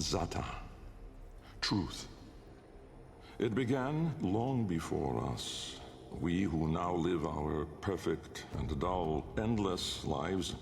Zata. Truth. It began long before us. We who now live our perfect and dull, endless lives.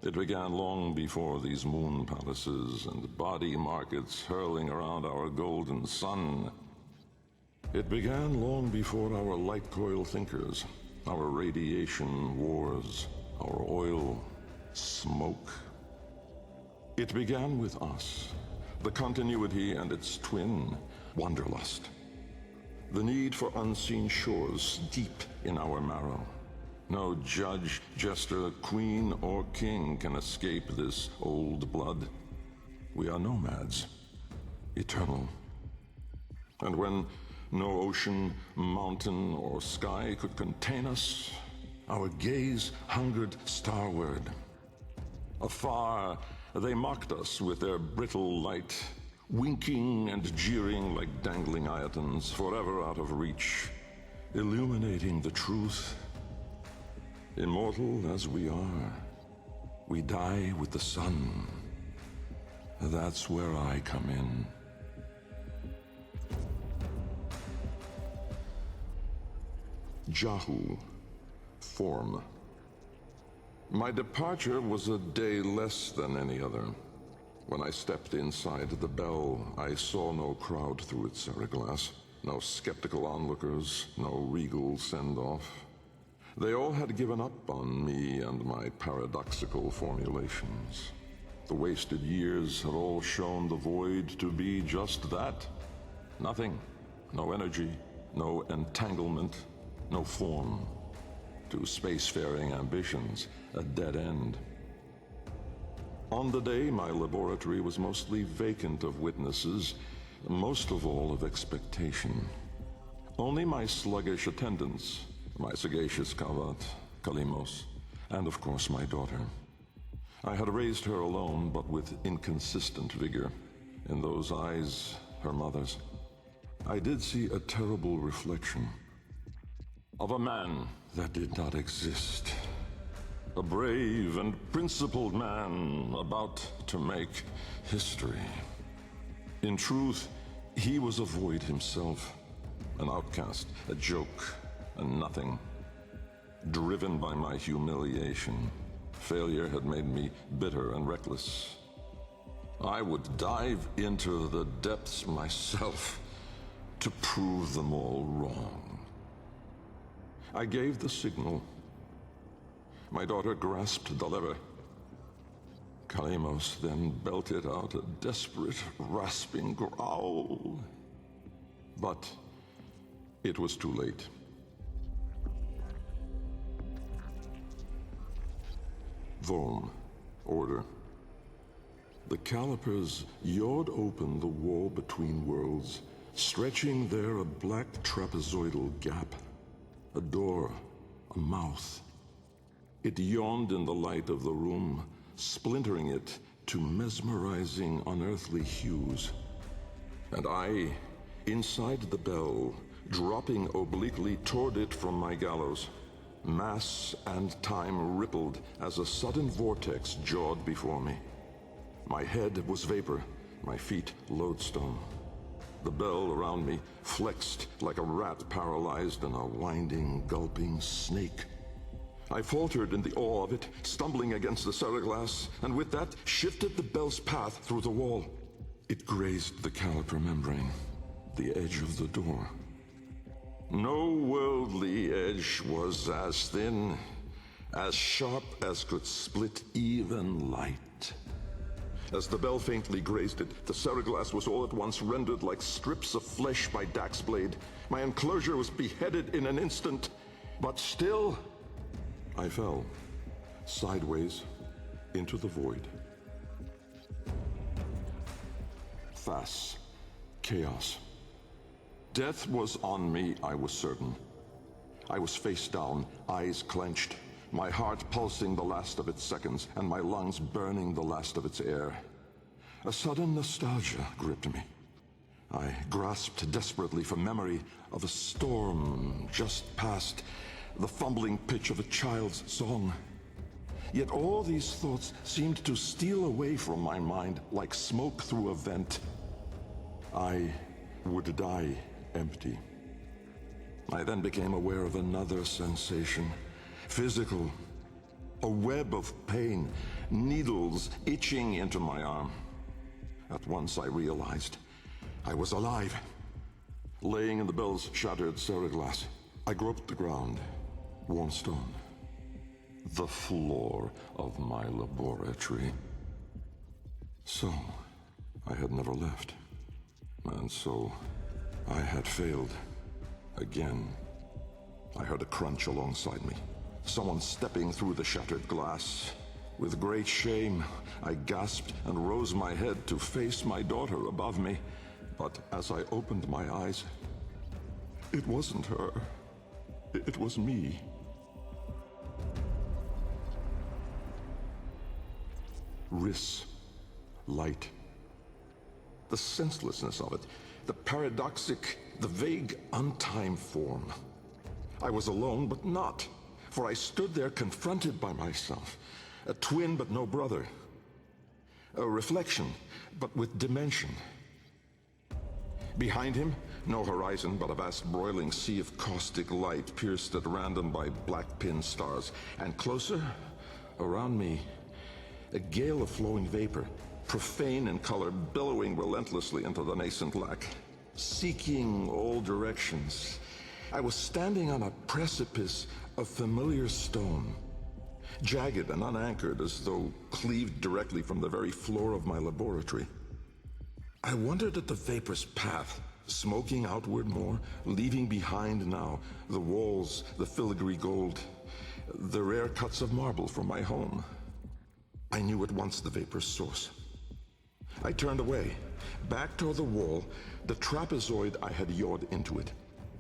It began long before these moon palaces and body markets hurling around our golden sun. It began long before our light coil thinkers, our radiation wars, our oil smoke. It began with us, the continuity and its twin, wanderlust. The need for unseen shores deep in our marrow. No judge, jester, queen, or king can escape this old blood. We are nomads, eternal. And when no ocean, mountain, or sky could contain us, our gaze hungered starward. Afar, they mocked us with their brittle light, winking and jeering like dangling iotons, forever out of reach, illuminating the truth. Immortal as we are, we die with the sun. That's where I come in. Jahu, form. My departure was a day less than any other. When I stepped inside the bell, I saw no crowd through its seriglass, no skeptical onlookers, no regal send-off. They all had given up on me and my paradoxical formulations. The wasted years had all shown the void to be just that. Nothing. No energy, no entanglement, no form. To spacefaring ambitions, a dead end. On the day, my laboratory was mostly vacant of witnesses, most of all of expectation. Only my sluggish attendants, my sagacious Kavat, Kalimos, and of course my daughter. I had raised her alone, but with inconsistent vigor. In those eyes, her mother's, I did see a terrible reflection of a man that did not exist. A brave and principled man about to make history. In truth, he was a void himself, an outcast, a joke, a nothing. Driven by my humiliation, failure had made me bitter and reckless. I would dive into the depths myself to prove them all wrong. I gave the signal. My daughter grasped the lever. Kalemos then belted out a desperate, rasping growl. But it was too late. Vom, order. The calipers yawed open the wall between worlds, stretching there a black trapezoidal gap. A door, a mouth. It yawned in the light of the room, splintering it to mesmerizing, unearthly hues. And I, inside the bell, dropping obliquely toward it from my gallows. Mass and time rippled as a sudden vortex jawed before me. My head was vapor, my feet lodestone. The bell around me flexed like a rat paralyzed in a winding, gulping snake. I faltered in the awe of it, stumbling against the seriglass, and with that shifted the bell's path through the wall. It grazed the caliper membrane, the edge of the door. No worldly edge was as thin, as sharp as could split even light. As the bell faintly grazed it, the seriglass was all at once rendered like strips of flesh by Dax's blade. My enclosure was beheaded in an instant, but still, I fell, sideways, into the void. Thas, chaos. Death was on me, I was certain. I was face down, eyes clenched, my heart pulsing the last of its seconds, and my lungs burning the last of its air. A sudden nostalgia gripped me. I grasped desperately for memory of a storm just past, the fumbling pitch of a child's song. Yet all these thoughts seemed to steal away from my mind like smoke through a vent. I would die empty. I then became aware of another sensation, physical. A web of pain, needles itching into my arm. At once I realized I was alive. Laying in the bell's shattered ceraglass, I groped the ground, warm stone. The floor of my laboratory. So, I had never left. And so, I had failed. Again. I heard a crunch alongside me. Someone stepping through the shattered glass. With great shame, I gasped and rose my head to face my daughter above me. But as I opened my eyes, it wasn't her. It was me. Riss. Light. The senselessness of it. The paradoxic, the vague, untimed form. I was alone, but not. For I stood there confronted by myself. A twin, but no brother. A reflection, but with dimension. Behind him, no horizon, but a vast broiling sea of caustic light pierced at random by black pin stars. And closer, around me, a gale of flowing vapor, profane in color, billowing relentlessly into the nascent lack, seeking all directions. I was standing on a precipice of familiar stone, jagged and unanchored as though cleaved directly from the very floor of my laboratory. I wondered at the vapor's path, smoking outward more, leaving behind now the walls, the filigree gold, the rare cuts of marble from my home. I knew at once the vapor's source. I turned away, back toward the wall, the trapezoid I had yawed into it.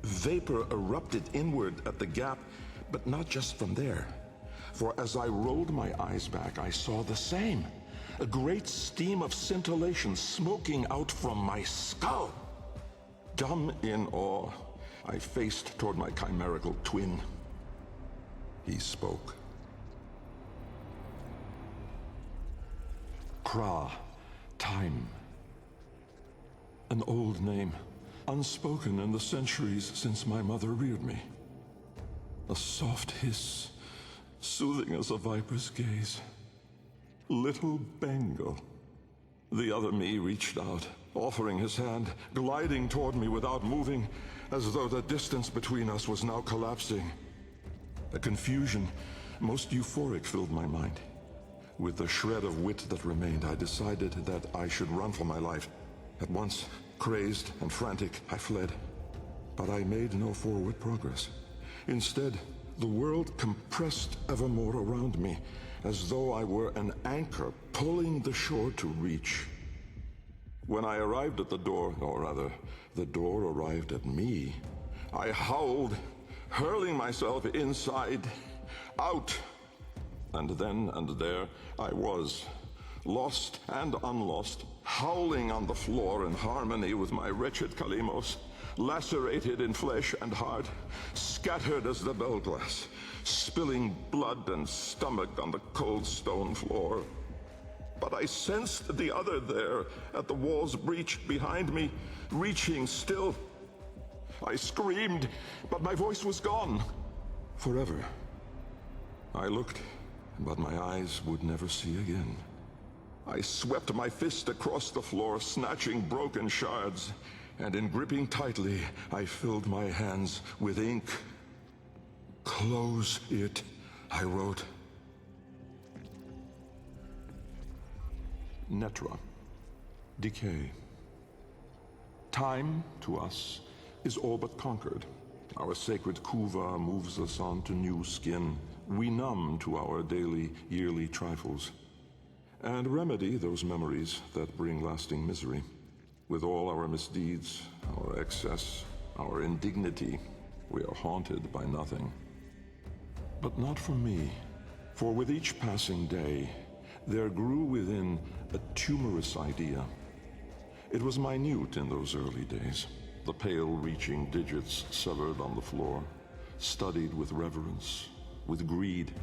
Vapor erupted inward at the gap, but not just from there. For as I rolled my eyes back, I saw the same. A great steam of scintillation smoking out from my skull. Dumb in awe, I faced toward my chimerical twin. He spoke. Kra, time. An old name, unspoken in the centuries since my mother reared me. A soft hiss, soothing as a viper's gaze. Little Bengal. The other me reached out, offering his hand, gliding toward me without moving, as though the distance between us was now collapsing. A confusion, most euphoric, filled my mind. With the shred of wit that remained, I decided that I should run for my life. At once, crazed and frantic, I fled. But I made no forward progress. Instead, the world compressed evermore around me, as though I were an anchor pulling the shore to reach. When I arrived at the door, or rather, the door arrived at me, I howled, hurling myself inside, out. And then and there I was, lost and unlost, howling on the floor in harmony with my wretched Kalimos, lacerated in flesh and heart, scattered as the bell glass, spilling blood and stomach on the cold stone floor. But I sensed the other there, at the wall's breach behind me, reaching still. I screamed, but my voice was gone. Forever. I looked, but my eyes would never see again. I swept my fist across the floor, snatching broken shards, and in gripping tightly, I filled my hands with ink. Close it, I wrote. Netra. Decay. Time, to us, is all but conquered. Our sacred kuva moves us on to new skin. We numb to our daily, yearly trifles, and remedy those memories that bring lasting misery. With all our misdeeds, our excess, our indignity, we are haunted by nothing. But not for me, for with each passing day, there grew within a tumorous idea. It was minute in those early days, the pale reaching digits severed on the floor, studied with reverence, with greed.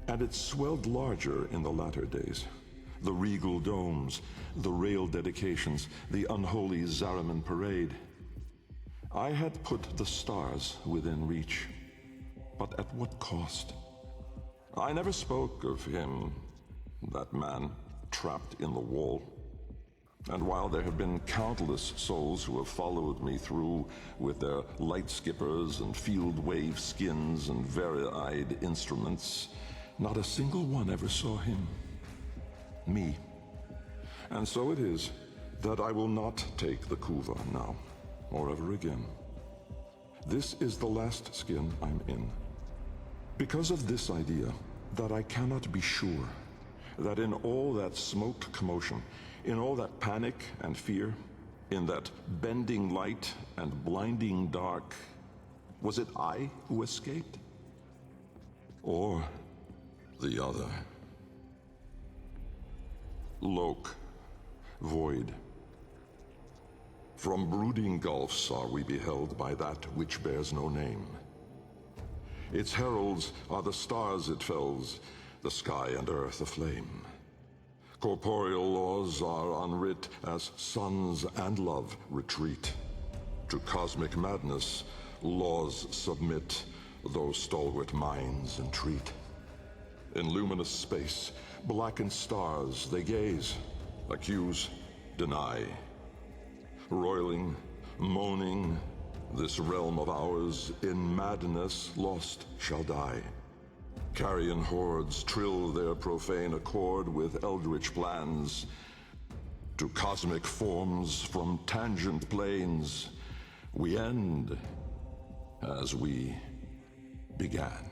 And it swelled larger in the latter days. The regal domes, the rail dedications, the unholy Zariman parade. I had put the stars within reach, but at what cost? I never spoke of him, that man, trapped in the wall. And while there have been countless souls who have followed me through with their light skippers and field wave skins and vari-eyed instruments, not a single one ever saw him. Me. And so it is that I will not take the Kuva now, or ever again. This is the last skin I'm in. Because of this idea, that I cannot be sure, that in all that smoked commotion, in all that panic and fear, in that bending light and blinding dark, was it I who escaped? Or the other? Lok, void. From brooding gulfs are we beheld by that which bears no name. Its heralds are the stars it fells, the sky and earth aflame. Corporeal laws are unwrit as suns and love retreat. To cosmic madness, laws submit, though stalwart minds entreat. In luminous space, blackened stars they gaze, accuse, deny. Roiling, moaning, this realm of ours in madness lost shall die. Carrion hordes trill their profane accord with eldritch plans. To cosmic forms from tangent planes, we end as we began.